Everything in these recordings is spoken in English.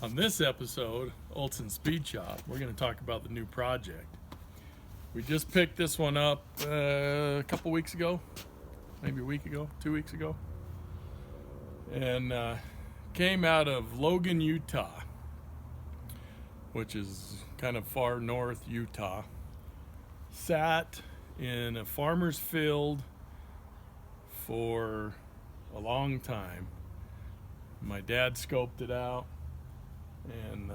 On this episode, Olson Speed Shop, we're going to talk about the new project. We just picked this one up a couple weeks ago, maybe a week ago, 2 weeks ago, and came out of Logan, Utah, which is kind of far north Utah. Sat in a farmer's field for a long time. My dad scoped it out and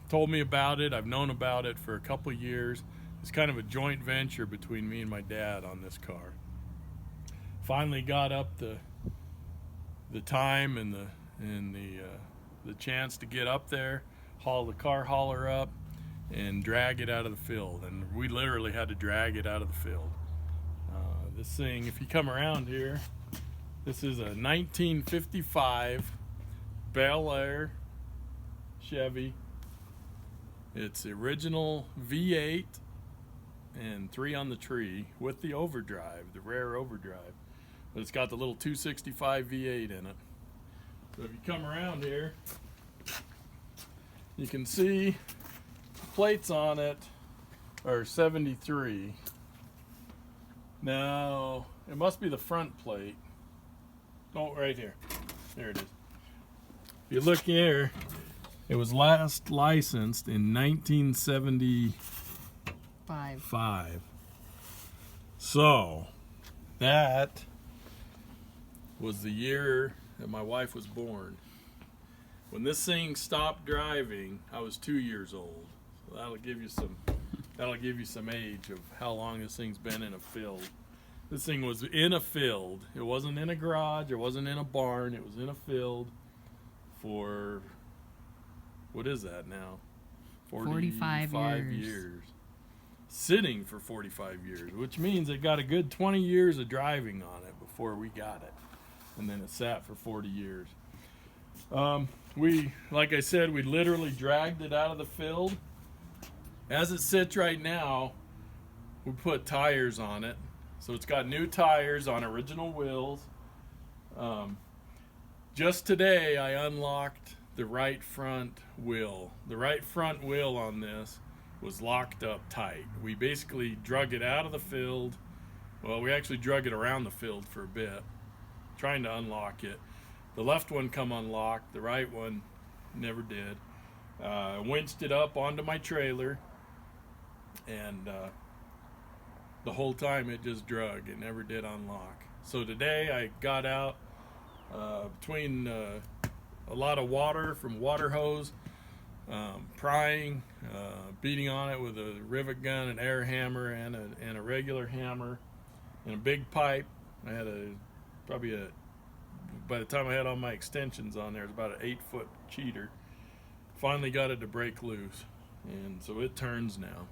told me about it. I've known about it for a couple of years. It's kind of a joint venture between me and my dad on this car. Finally got up the time and the chance to get up there, haul the car hauler up, and drag it out of the field. And we literally had to drag it out of the field. This thing, if you come around here, this is a 1955 Bel Air Chevy. It's the original V8 and 3 on the tree with the overdrive, the rare overdrive. But it's got the little 265 V8 in it. So if you come around here, you can see the plates on it are 73. Now, it must be the front plate. Oh, right here. There it is. If you look here, it was last licensed in 1975. So, that was the year that my wife was born. When this thing stopped driving, I was 2 years old. So that'll give you some age of how long this thing's been in a field. This thing was in a field. It wasn't in a garage. It wasn't in a barn. It was in a field for, what is that now? 45 years. Sitting for 45 years, which means it got a good 20 years of driving on it before we got it. And then it sat for 40 years. Like I said, we literally dragged it out of the field. As it sits right now, we put tires on it. So it's got new tires on original wheels. Just today, I unlocked the right front wheel. The right front wheel on this was locked up tight. We basically drug it out of the field. Well, we actually drug it around the field for a bit, trying to unlock it. The left one come unlocked. The right one never did. Winched it up onto my trailer, and the whole time it just drug. It never did unlock. So today I got out between a lot of water from water hose, prying, beating on it with a rivet gun, an air hammer, and a regular hammer, and a big pipe. I had by the time I had all my extensions on there, it was about an 8-foot cheater. Finally got it to break loose, and so it turns now.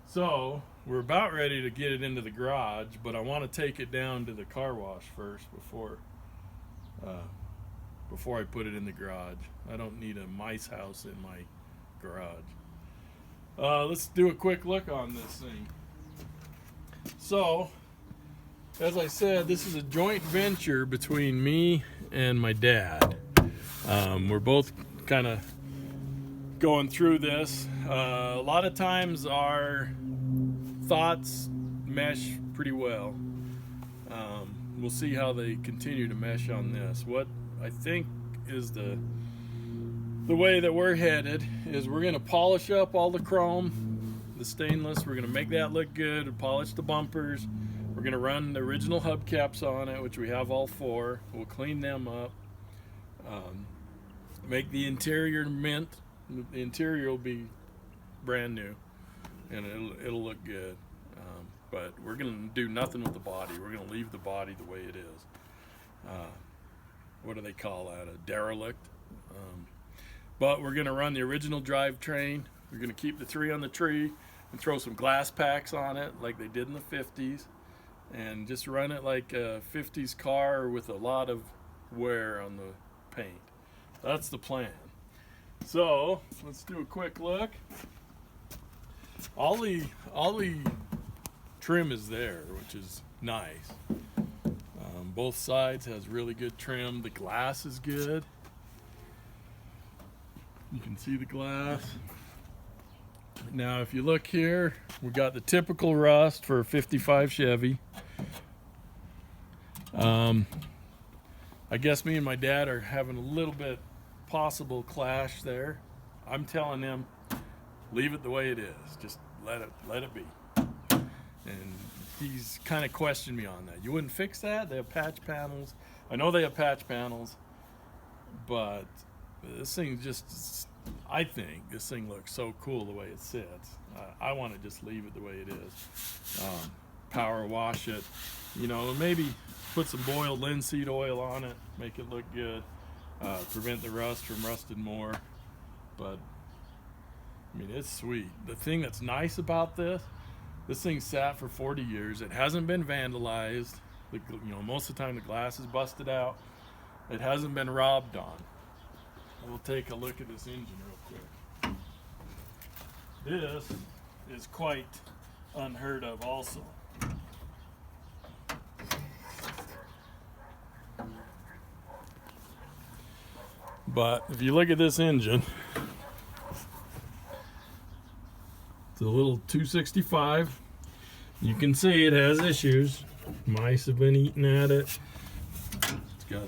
So we're about ready to get it into the garage, but I want to take it down to the car wash first before I put it in the garage. I don't need a mice house in my garage. Let's do a quick look on this thing. So, as I said, this is a joint venture between me and my dad. We're both kind of going through this. A lot of times our thoughts mesh pretty well. We'll see how they continue to mesh on this. What I think is the way that we're headed is we're going to polish up all the chrome, the stainless. We're going to make that look good and polish the bumpers. We're going to run the original hubcaps on it, which we have all 4. We'll clean them up. Make the interior mint. The interior will be brand new, and it'll look good. But we're going to do nothing with the body. We're going to leave the body the way it is. What do they call that? A derelict. But we're going to run the original drivetrain. We're going to keep the 3 on the tree and throw some glass packs on it like they did in the 50s. And just run it like a 50s car with a lot of wear on the paint. That's the plan. So let's do a quick look. All the trim is there, which is nice. Both sides has really good trim. The glass is good. You can see the glass. Now, if you look here, we got the typical rust for a 55 Chevy. I guess me and my dad are having a little bit possible clash there. I'm telling him, leave it the way it is. Just let it be. And he's kind of questioned me on that. You wouldn't fix that? They have patch panels. I know they have patch panels, but this thing just, I think this thing looks so cool the way it sits. I want to just leave it the way it is. Power wash it, you know, maybe put some boiled linseed oil on it, make it look good, prevent the rust from rusting more. But I mean, it's sweet. The thing that's nice about this thing sat for 40 years. It hasn't been vandalized. You know, most of the time the glass is busted out. It hasn't been robbed on. We'll take a look at this engine real quick. This is quite unheard of also. But if you look at this engine, it's a little 265. You can see it has issues. Mice have been eating at it. It's got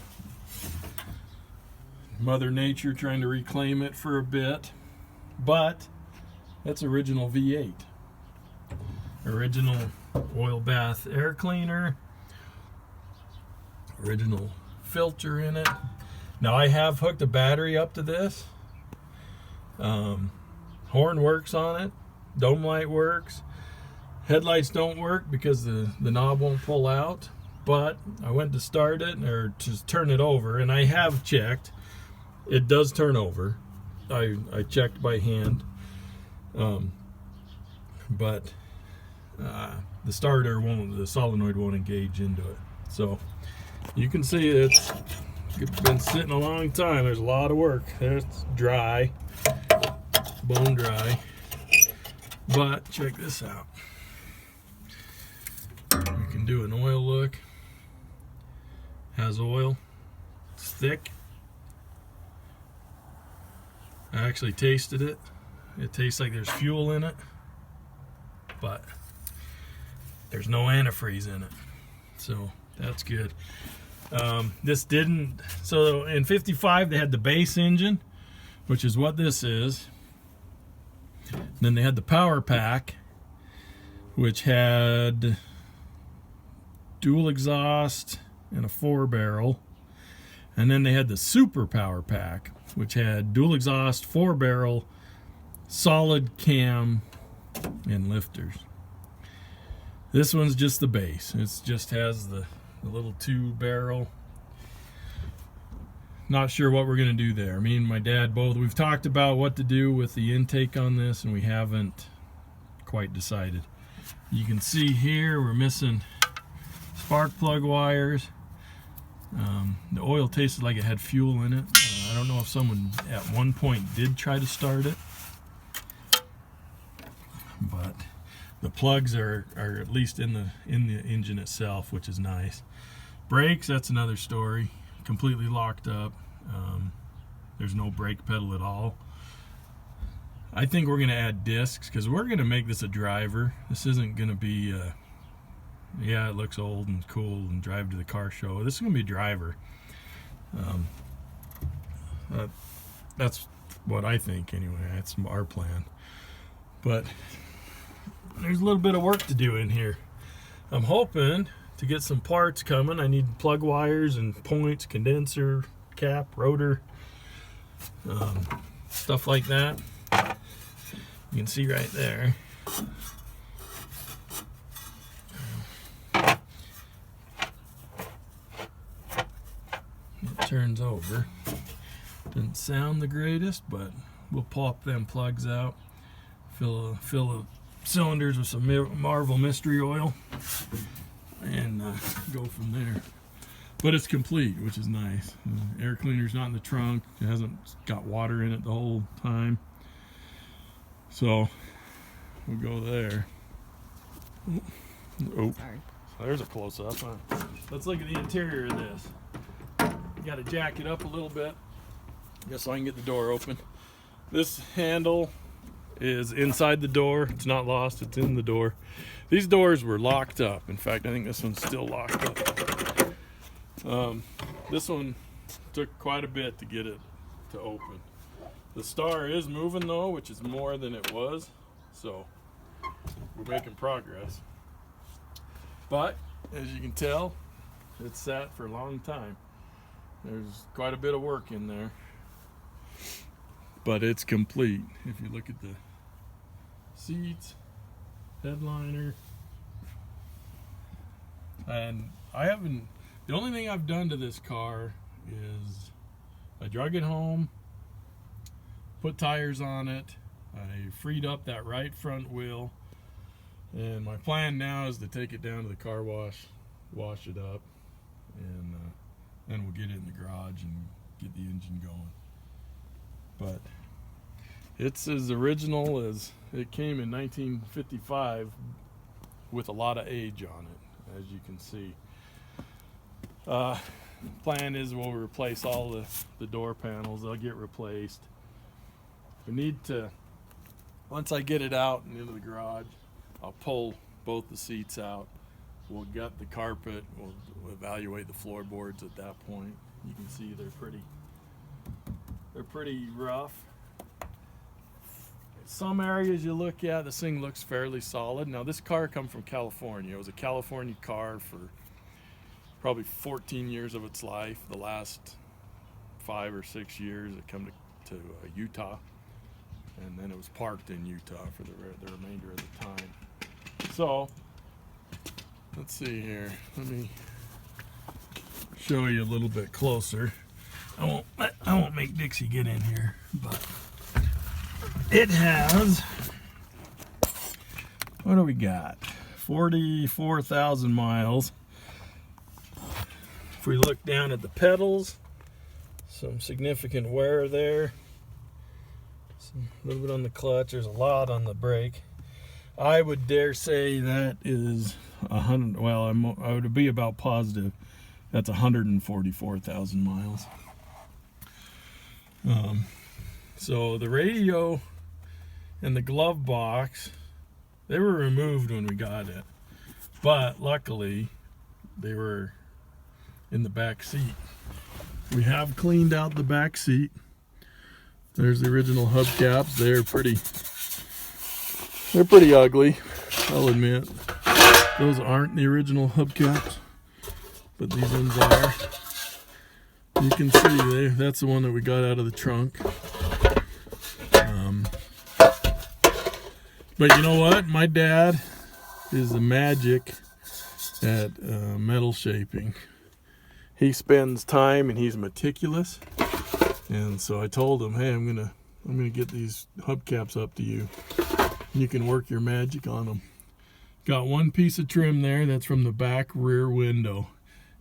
Mother Nature trying to reclaim it for a bit. But that's original V8. Original oil bath air cleaner. Original filter in it. Now I have hooked a battery up to this. Horn works on it. Dome light works. Headlights don't work because the knob won't pull out. But I went to start it or to turn it over, and I have checked. It does turn over. I checked by hand. But the starter won't, the solenoid won't engage into it. So you can see it's been sitting a long time. There's a lot of work. It's dry, bone dry. But check this out. You can do an oil look. Has oil. It's thick. I actually tasted it. It tastes like there's fuel in it, but there's no antifreeze in it, so that's good. This didn't, so in 55 they had the base engine, which is what this is. And then they had the power pack, which had dual exhaust and a 4-barrel. And then they had the super power pack, which had dual exhaust, 4-barrel, solid cam, and lifters. This one's just the base. It just has the little 2-barrel. Not sure what we're gonna do there. Me and my dad both, we've talked about what to do with the intake on this, and we haven't quite decided. You can see here we're missing spark plug wires. The oil tasted like it had fuel in it. I don't know if someone at one point did try to start it, but the plugs are at least in the engine itself, which is nice. Brakes, that's another story. Completely locked up. There's no brake pedal at all. I think we're gonna add discs because we're gonna make this a driver. This isn't gonna be yeah, it looks old and cool and drive to the car show. This is gonna be a driver. That's what I think anyway. That's our plan. But there's a little bit of work to do in here. I'm hoping to get some parts coming. I need plug wires and points, condenser, cap, rotor, stuff like that. You can see right there. It turns over. Doesn't sound the greatest, but we'll pop them plugs out. Fill the cylinders with some Marvel mystery oil and go from there. But it's complete, which is nice. The air cleaner's not in the trunk. It hasn't got water in it the whole time. So we'll go there. Oh, sorry. There's a close-up. Let's look at the interior of this. Got to jack it up a little bit just so I can get the door open. This handle is inside the door. It's not lost, it's in the door. These doors were locked up. In fact, I think this one's still locked up. This one took quite a bit to get it to open. The star is moving though, which is more than it was, so we're making progress. But as you can tell, it's sat for a long time. There's quite a bit of work in there, but it's complete. If you look at the seats, headliner, and the only thing I've done to this car is I drug it home, put tires on it, I freed up that right front wheel, and my plan now is to take it down to the car wash, wash it up, and then we'll get it in the garage and get the engine going. But it's as original as it came in 1955 with a lot of age on it, as you can see. Plan is we'll replace all the door panels. They'll get replaced. We need to, once I get it out and into the garage, I'll pull both the seats out. We'll gut the carpet. We'll evaluate the floorboards at that point. You can see they're pretty rough. Some areas you look at, this thing looks fairly solid. Now this car come from California. It was a California car for probably 14 years of its life. The last 5 or 6 years it come to Utah, and then it was parked in Utah for the remainder of the time. So let's see here. Let me show you a little bit closer. I won't make Dixie get in here, but it has, what do we got? 44,000 miles. If we look down at the pedals, some significant wear there. A little bit on the clutch. There's a lot on the brake. I would dare say that is 100. Well, I would be about positive that's 144,000 miles. So the radio and the glove box, they were removed when we got it, but luckily they were in the back seat. We have cleaned out the back seat. There's the original hubcaps. They're pretty ugly, I'll admit. Those aren't the original hubcaps, but these ones are. You can see that's the one that we got out of the trunk. But you know what? My dad is a magic at metal shaping. He spends time and he's meticulous. And so I told him, hey, I'm gonna get these hubcaps up to you. You can work your magic on them. Got one piece of trim there. That's from the back rear window.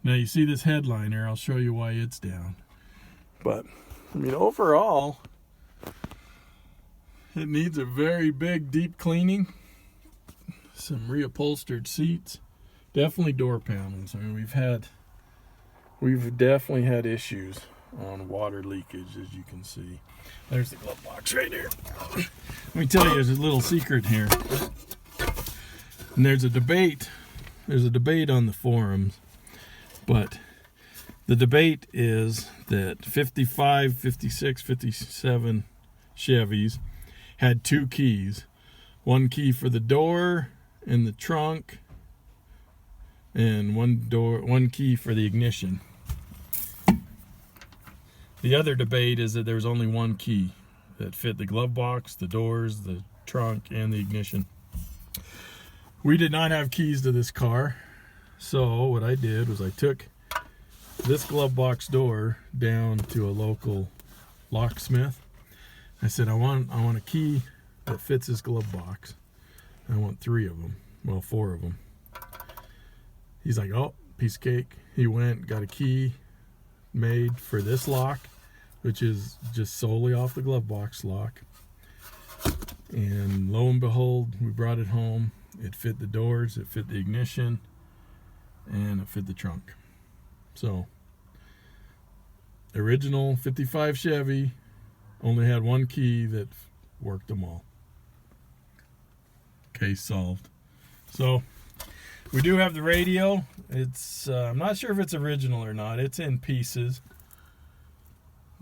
Now you see this headliner. I'll show you why it's down. But I mean, overall, it needs a very big, deep cleaning. Some reupholstered seats. Definitely door panels. I mean, we've definitely had issues on water leakage, as you can see. There's the glove box right here. Let me tell you, there's a little secret here. And there's a debate on the forums, but the debate is that 55, 56, 57 Chevys had 2 keys. One key for the door and the trunk, and one key for the ignition. The other debate is that there's only one key that fit the glove box, the doors, the trunk, and the ignition. We did not have keys to this car, so what I did was I took this glove box door down to a local locksmith. I said, I want a key that fits this glove box. I want 3 of them, well, 4 of them. He's like, oh, piece of cake. He went, got a key made for this lock, which is just solely off the glove box lock. And lo and behold, we brought it home. It fit the doors, it fit the ignition, and it fit the trunk. So, original 55 Chevy, Only had one key that worked them all. Case solved. So we do have the radio. It's I'm not sure if it's original or not. It's in pieces.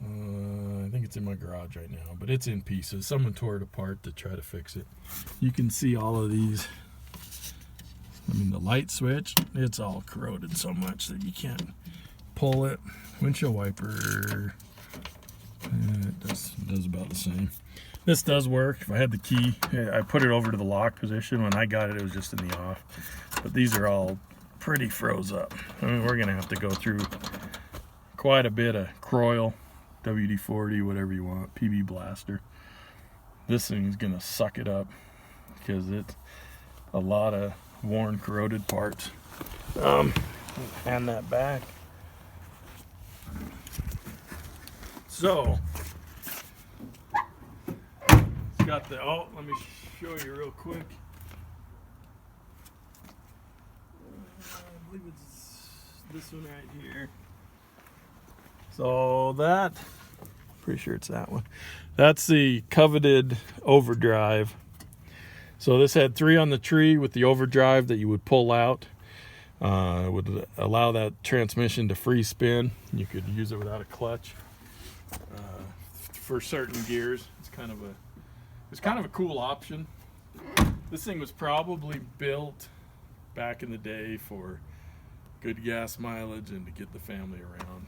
I think it's in my garage right now, but it's in pieces. Someone tore it apart to try to fix it. You can see all of these. I mean, the light switch, it's all corroded so much that you can't pull it. Windshield wiper, it does about the same. This does work. If I had the key, I put it over to the lock position. When I got it, it was just in the off. But these are all pretty froze up. I mean, we're gonna have to go through quite a bit of Croyle, WD-40, whatever you want, PB Blaster. This thing's gonna suck it up because it's a lot of worn, corroded parts. Hand that back. So it's got the, oh, let me show you real quick. I believe it's this one right here. So that, pretty sure it's that one. That's the coveted overdrive. So this had 3 on the tree with the overdrive that you would pull out. It would allow that transmission to free spin. You could use it without a clutch for certain gears. It's kind of a cool option. This thing was probably built back in the day for good gas mileage and to get the family around.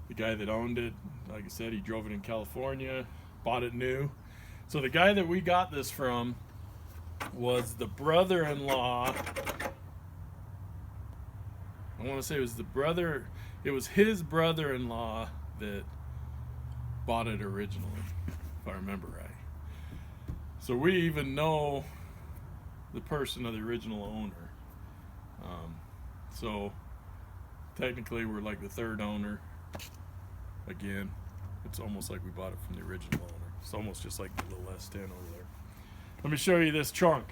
The guy that owned it, like I said, he drove it in California, bought it new. So the guy that we got this from was the brother-in-law. I want to say it was his brother-in-law that bought it originally, if I remember right. So we even know the person of the original owner. So technically we're like the 3rd owner. Again, it's almost like we bought it from the original owner. It's almost just like the little S10 over there. Let me show you this trunk.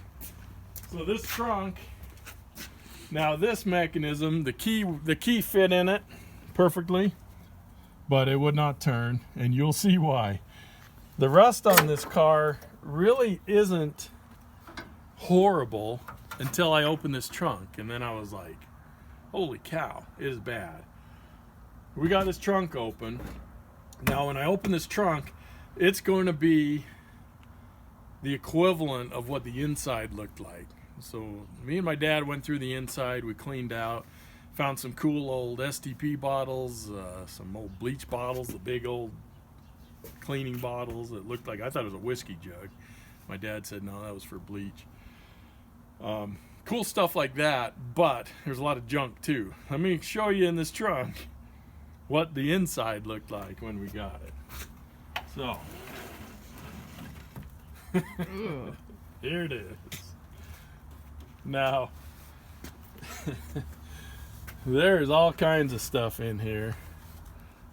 So this trunk, now this mechanism, the key fit in it perfectly, but it would not turn, and you'll see why. The rust on this car really isn't horrible until I opened this trunk, and then I was like, holy cow, it is bad. We got this trunk open. Now when I open this trunk, it's going to be the equivalent of what the inside looked like. So me and my dad went through the inside. We cleaned out, found some cool old STP bottles, some old bleach bottles, the big old cleaning bottles that looked like, I thought it was a whiskey jug. My dad said no, that was for bleach. Cool stuff like that, but there's a lot of junk too. Let me show you in this trunk what the inside looked like when we got it. So here it is. Now there's all kinds of stuff in here.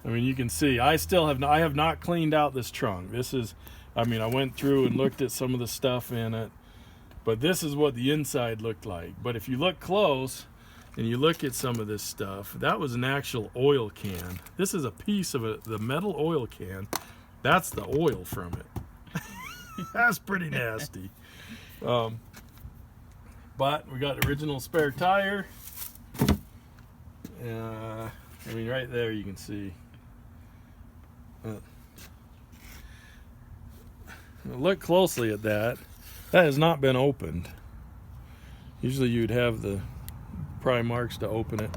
I mean, you can see I have not cleaned out this trunk. This is, I mean, I went through and looked at some of the stuff in it, but this is what the inside looked like. But if you look close and you look at some of this stuff, that was an actual oil can. This is a piece of the metal oil can. That's the oil from it. That's pretty nasty. But we got original spare tire. I mean, right there you can see. Look closely at that. That has not been opened. Usually you'd have the pry marks to open it,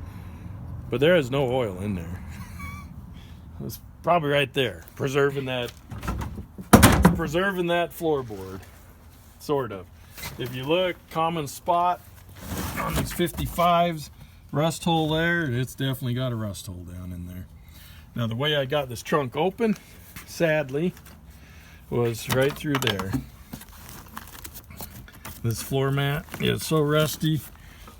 but there is no oil in there. It's probably right there, preserving that floorboard, sort of. If you look, common spot on these 55s, rust hole there, it's definitely got a rust hole down in there. Now the way I got this trunk open, sadly, was right through there. This floor mat is so rusty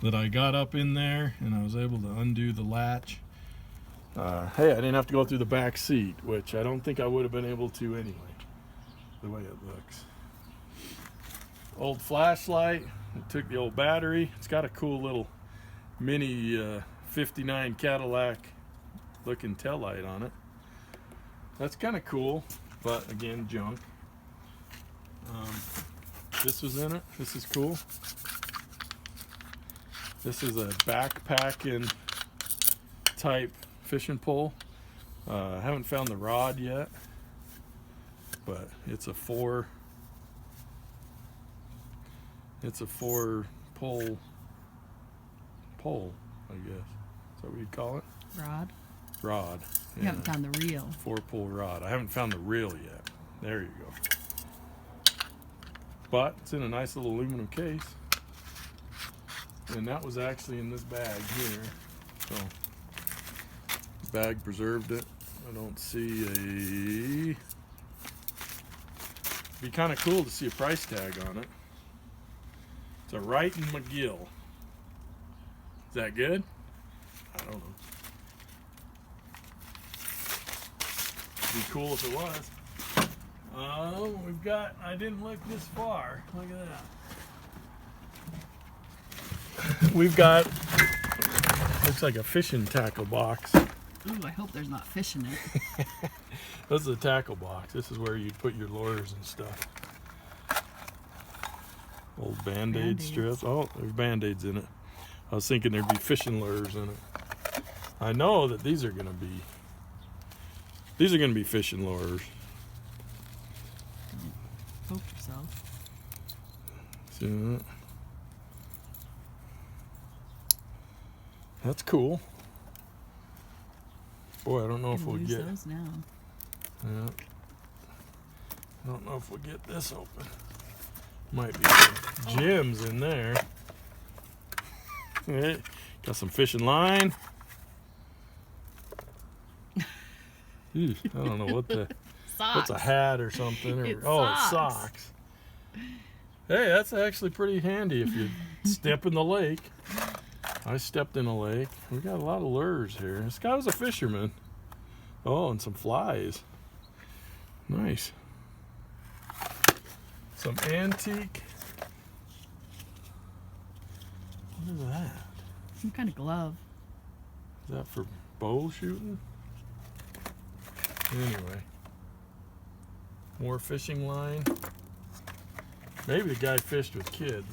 that I got up in there and I was able to undo the latch. Hey, I didn't have to go through the back seat, which I don't think I would have been able to anyway, the way it looks. Old flashlight, it took the old battery. It's got a cool little mini 59 Cadillac looking taillight on it. that's kind of cool, but again, junk. This was in it. This is cool. This is a backpacking type fishing pole. I haven't found the rod yet, but it's a four pole, I guess. Is that what you'd call it? Rod. You haven't found the reel. 4-pole rod. I haven't found the reel yet. There you go. But it's in a nice little aluminum case. And that was actually in this bag here. So the bag preserved it. I don't see a... Be kind of cool to see a price tag on it. It's a Wright and McGill. Is that good? I don't know. It'd be cool if it was. We've got, I didn't look this far. Look at that. We've got, looks like a fishing tackle box. Ooh, I hope there's not fish in it. This is a tackle box. This is where you put your lures and stuff. Old Band-Aid strips. Oh, there's Band-Aids in it. I was thinking there'd be fishing lures in it. I know that these are gonna be fishing lures. Hope yourself. See that? That's cool. Boy, I don't know if we'll get those now. Yeah. I don't know if we'll get this open. Might be some gems in there. Hey, got some fishing line. I don't know what the Socks. what's a hat or something. It's it's socks. socks. Hey, that's actually pretty handy if you step in the lake. I stepped in a lake. We got a lot of lures here. This guy was a fisherman. Oh, and some flies. Nice. Some antique. What is that? Some kind of glove. Is that for bow shooting? Anyway. More fishing line. Maybe the guy fished with kids.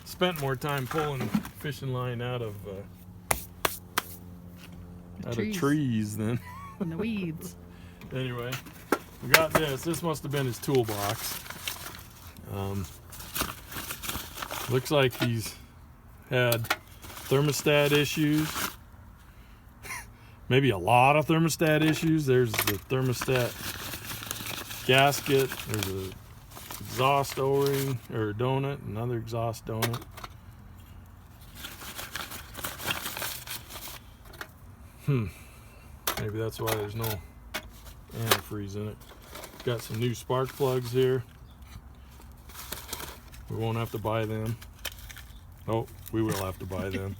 Spent more time pulling fishing line out of trees than in the weeds. Anyway, we got this. This must have been his toolbox. Looks like he's had thermostat issues. Maybe a lot of thermostat issues. There's the thermostat gasket. There's a exhaust O-ring or donut, another exhaust donut. Maybe that's why there's no antifreeze in it. Got some new spark plugs here. We won't have to buy them. Oh, we will have to buy them.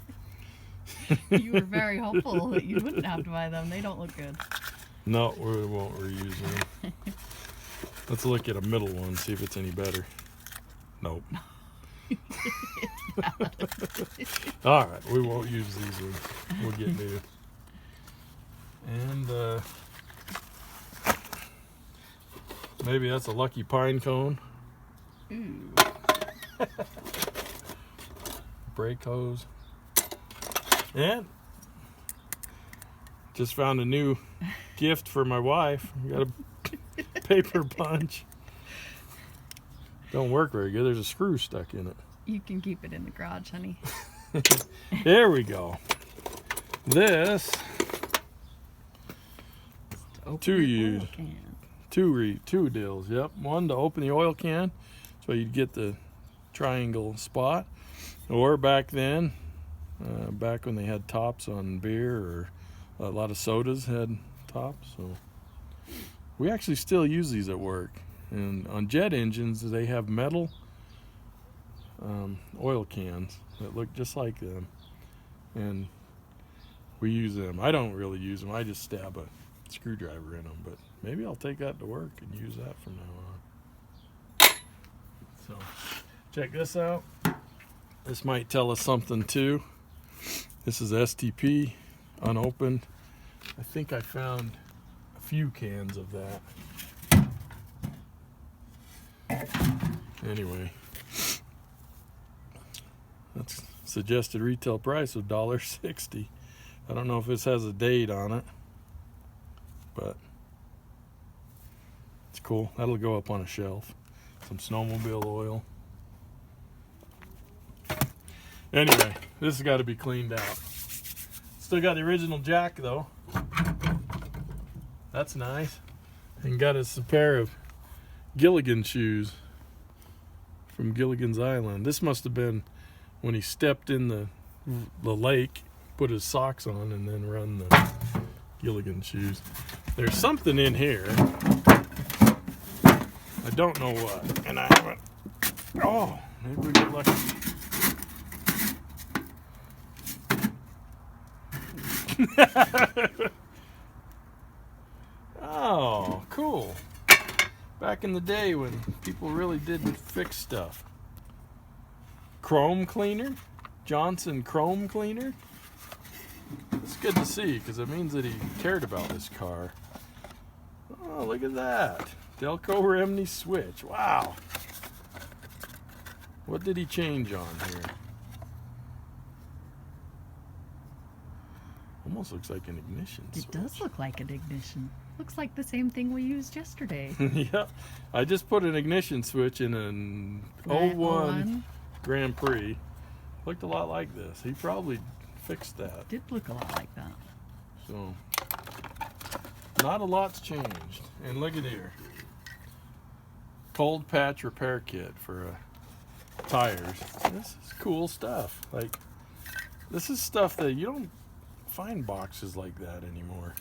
You were very hopeful that you wouldn't have to buy them. They don't look good. No, we won't reuse them. Let's look at a middle one, see if it's any better. Nope. All right, we won't use these ones. We'll get new. And maybe that's a lucky pine cone. Ooh. Brake hose. And just found a new gift for my wife. We got a paper punch. Don't work very good. There's a screw stuck in it. You can keep it in the garage, honey. There we go. This two deals. Yep, one to open the oil can, so you'd get the triangle spot. Or back then, back when they had tops on beer, or a lot of sodas had tops. So we actually still use these at work. And on jet engines, they have metal oil cans that look just like them, and we use them. I don't really use them. I just stab a screwdriver in them, but maybe I'll take that to work and use that from now on. So check this out. This might tell us something too. This is STP unopened. I think I found a few cans of that. Anyway, that's suggested retail price of $1.60. I don't know if this has a date on it, but it's cool. That'll go up on a shelf. Some snowmobile oil. Anyway, this has got to be cleaned out. Still got the original jack though. That's nice. And got us a pair of Gilligan shoes from Gilligan's Island. This must have been when he stepped in the lake, put his socks on, and then run the Gilligan shoes. There's something in here. I don't know what, and I haven't. Oh, maybe we get lucky. Oh, cool. Back in the day when people really did fix stuff. Chrome cleaner? Johnson chrome cleaner? It's good to see because it means that he cared about this car. Oh, look at that. Delco Remini switch. Wow. What did he change on here? Almost looks like an ignition switch. It does look like an ignition. Looks like the same thing we used yesterday. Yeah. I just put an ignition switch in an 01 Grand Prix. Looked a lot like this. He probably fixed that. Did look a lot like that. So, not a lot's changed. And look at here. Cold patch repair kit for tires. This is cool stuff. Like, this is stuff that you don't find boxes like that anymore.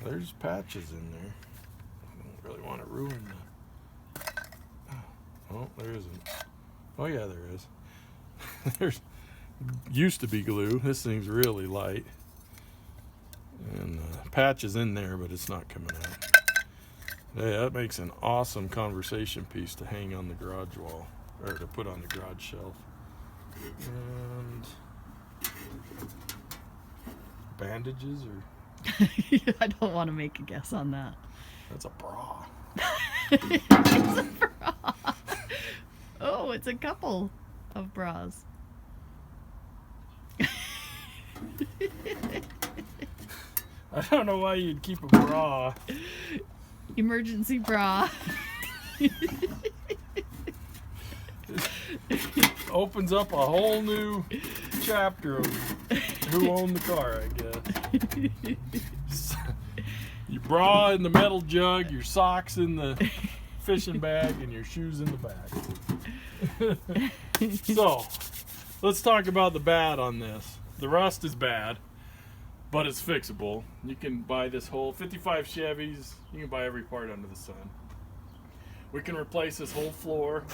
There's patches in there. I don't really want to ruin that. Oh, there isn't. Oh yeah, there is. There's used to be glue. This thing's really light. And patch is in there, but it's not coming out. Hey, that makes an awesome conversation piece to hang on the garage wall, or to put on the garage shelf. And bandages, or I don't want to make a guess on that. that's a bra. It's a bra. Oh, it's a couple of bras. I don't know why you'd keep a bra. Emergency bra. Opens up a whole new chapter of who owned the car, I guess. Your bra in the metal jug, your socks in the fishing bag, and your shoes in the back. So, let's talk about the bad on this. The rust is bad, but it's fixable. You can buy this whole 55 Chevys. You can buy every part under the sun. We can replace this whole floor,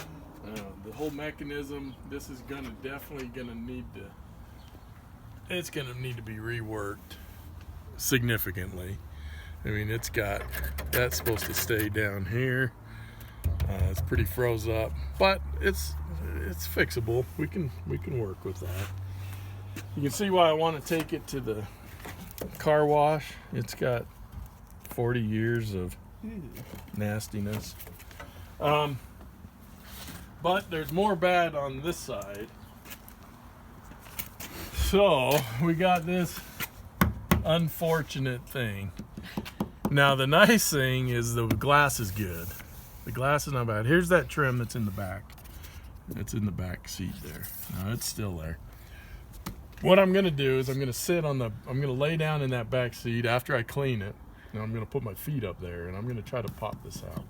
the whole mechanism. This is definitely gonna need to. It's gonna need to be reworked significantly. I mean, it's got that's supposed to stay down here. It's pretty froze up, but it's fixable. We can work with that. You can see why I want to take it to the car wash. It's got 40 years of nastiness. But there's more bad on this side. So we got this unfortunate thing. Now the nice thing is the glass is good. The glass is not bad. Here's that trim that's in the back. It's in the back seat there. No, it's still there. What I'm gonna do is I'm gonna lay down in that back seat after I clean it. And I'm gonna put my feet up there and I'm gonna try to pop this out.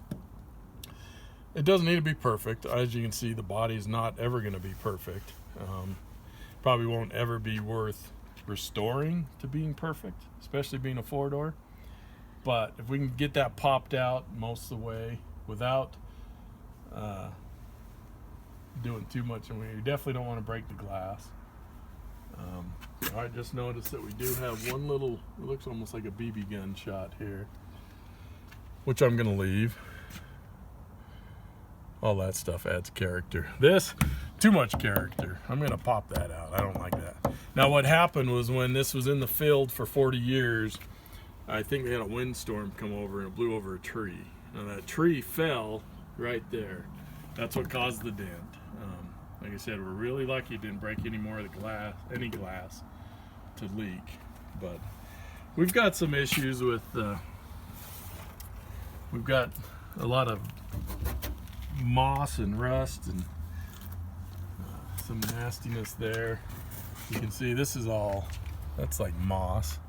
It doesn't need to be perfect. As you can see, the body is not ever gonna be perfect. Probably won't ever be worth restoring to being perfect, especially being a four-door. But if we can get that popped out most of the way without doing too much, and we definitely don't want to break the glass. I just noticed that we do have one little, it looks almost like a BB gun shot here, which I'm going to leave. All that stuff adds character. This, too much character. I'm going to pop that out. I don't like that. Now what happened was when this was in the field for 40 years, I think they had a windstorm come over and it blew over a tree. Now that tree fell right there. That's what caused the dent. Like I said, we're really lucky it didn't break any more of the glass, any glass to leak. But we've got some issues with, we've got a lot of moss and rust and some nastiness there. You can see this is all, that's like moss.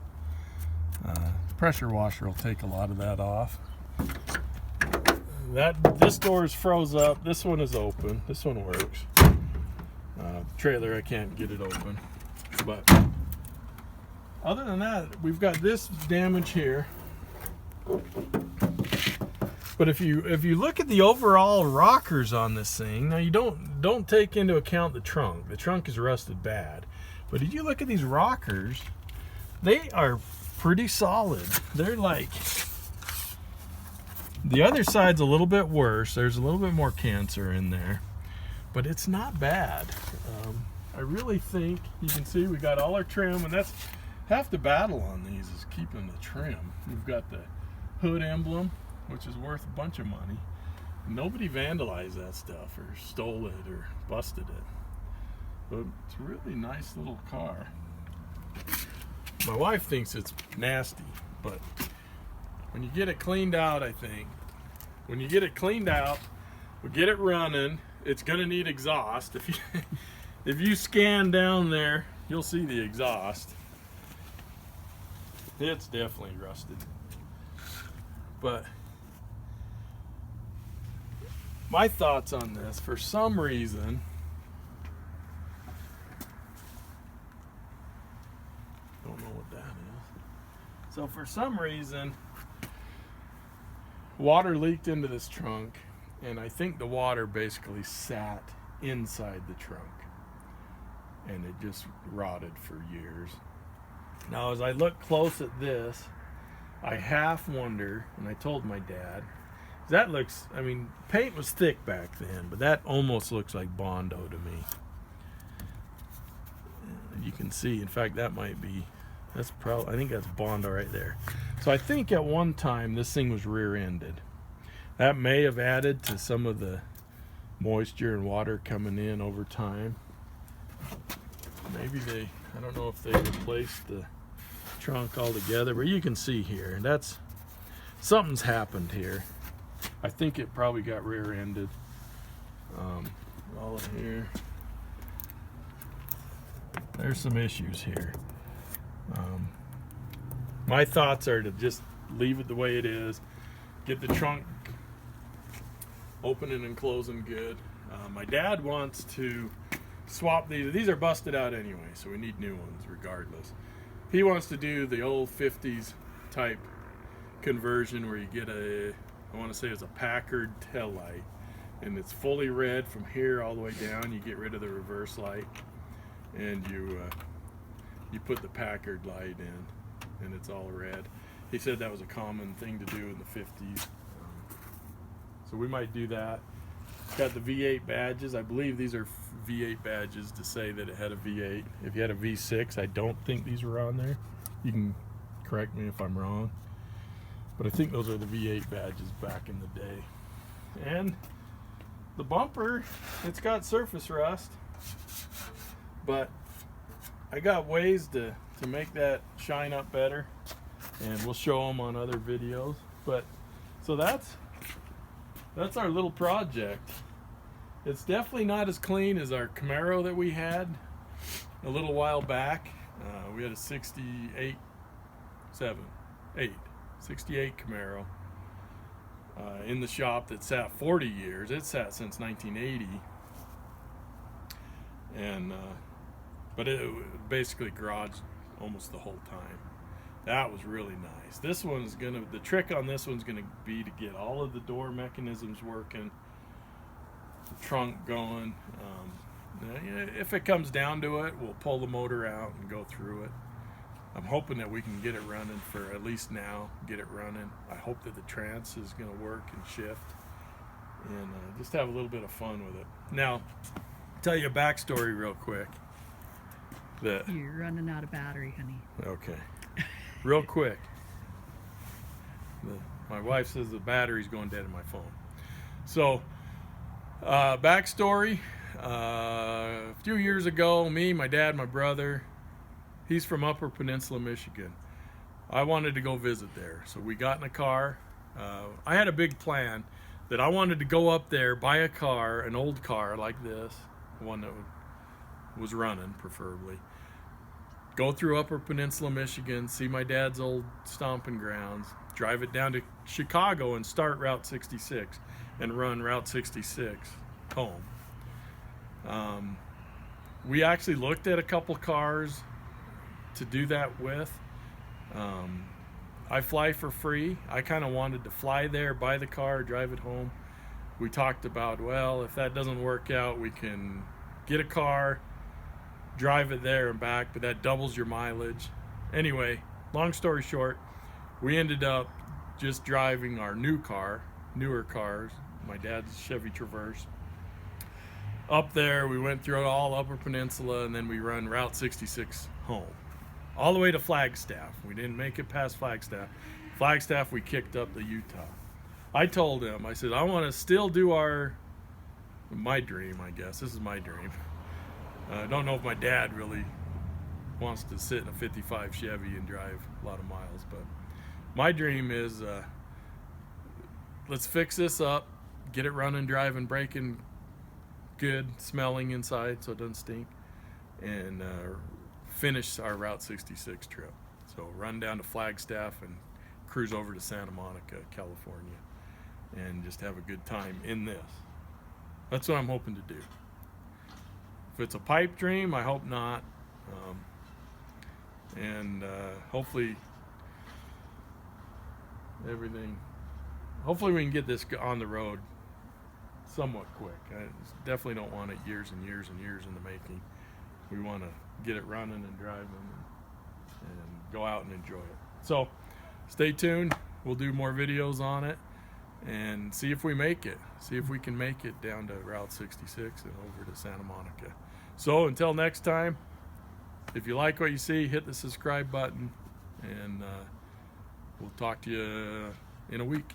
Pressure washer will take a lot of that off. This door is froze up. This one is open. This one works. Trailer, I can't get it open. But other than that, we've got this damage here. But if you look at the overall rockers on this thing, now you don't take into account the trunk. The trunk is rusted bad. But if you look at these rockers, they are pretty solid. They're like, the other side's a little bit worse. There's a little bit more cancer in there, but it's not bad. I really think you can see we got all our trim, and that's half the battle on these is keeping the trim. We've got the hood emblem, which is worth a bunch of money. Nobody vandalized that stuff or stole it or busted it. But it's a really nice little car. My wife thinks it's nasty, but when you get it cleaned out, I think, when you get it cleaned out, we get it running, it's gonna need exhaust. If you scan down there, you'll see the exhaust. It's definitely rusted. But my thoughts on this, for some reason, don't know what that is. So for some reason, water leaked into this trunk, and I think the water basically sat inside the trunk, and it just rotted for years. Now as I look close at this, I half wonder, and I told my dad, that looks, I mean, paint was thick back then, but that almost looks like Bondo to me. You can see, in fact, that might be, that's probably, I think that's Bondo right there. So I think at one time this thing was rear-ended. That may have added to some of the moisture and water coming in over time. Maybe they, I don't know if they replaced the trunk altogether, but you can see here, that's, something's happened here. I think it probably got rear-ended. All in here. There's some issues here. My thoughts are to just leave it the way it is. Get the trunk opening and closing good. My dad wants to swap these. These are busted out anyway, so we need new ones regardless. He wants to do the old 50s type conversion where you get a, I want to say it's a Packard tail light, and it's fully red from here all the way down. You get rid of the reverse light, and you put the Packard light in, and it's all red. He said that was a common thing to do in the 50s. So we might do that. Got the V8 badges. I believe these are V8 badges to say that it had a V8. If you had a V6, I don't think these were on there. You can correct me if I'm wrong. But I think those are the V8 badges back in the day. And the bumper, it's got surface rust. But I got ways to make that shine up better. And we'll show them on other videos. But so that's our little project. It's definitely not as clean as our Camaro that we had a little while back. We had a 68 Camaro in the shop that sat 40 years. It sat since 1980, and but it basically garaged almost the whole time. That was really nice. This one's gonna, the trick on this one's gonna be to get all of the door mechanisms working, the trunk going. If it comes down to it, we'll pull the motor out and go through it. I'm hoping that we can get it running for at least now, get it running. I hope that the trans is gonna work and shift, and just have a little bit of fun with it. Now, I'll tell you a backstory real quick. that. You're running out of battery, honey. Okay. Real quick. My wife says the battery's going dead in my phone. So, backstory. A few years ago, me, my dad, my brother, he's from Upper Peninsula, Michigan. I wanted to go visit there. So we got in a car. I had a big plan that I wanted to go up there, buy a car, an old car like this, one that was running preferably. Go through Upper Peninsula, Michigan, see my dad's old stomping grounds, drive it down to Chicago and start Route 66 and run Route 66 home. We actually looked at a couple cars to do that with. I fly for free. I kind of wanted to fly there, buy the car, drive it home. We talked about, well, if that doesn't work out, we can get a car, drive it there and back, but that doubles your mileage. Anyway, long story short, we ended up just driving our newer cars, my dad's Chevy Traverse. Up there, we went through all Upper Peninsula, and then we run Route 66 home. All the way to Flagstaff. We didn't make it past Flagstaff. Flagstaff, we kicked up to Utah. I told him, I said, I want to still do my dream, I guess. This is my dream. I don't know if my dad really wants to sit in a 55 Chevy and drive a lot of miles, but my dream is let's fix this up, get it running, driving, braking good, smelling inside so it doesn't stink, and finish our Route 66 trip. So run down to Flagstaff and cruise over to Santa Monica, California, and just have a good time in this. That's what I'm hoping to do. If it's a pipe dream, I hope not. Hopefully hopefully we can get this on the road somewhat quick. I definitely don't want it years and years and years in the making. We want to get it running and driving and go out and enjoy it. So stay tuned. We'll do more videos on it and see if we make it. See if we can make it down to Route 66 and over to Santa Monica. So until next time, if you like what you see, hit the subscribe button, and we'll talk to you in a week.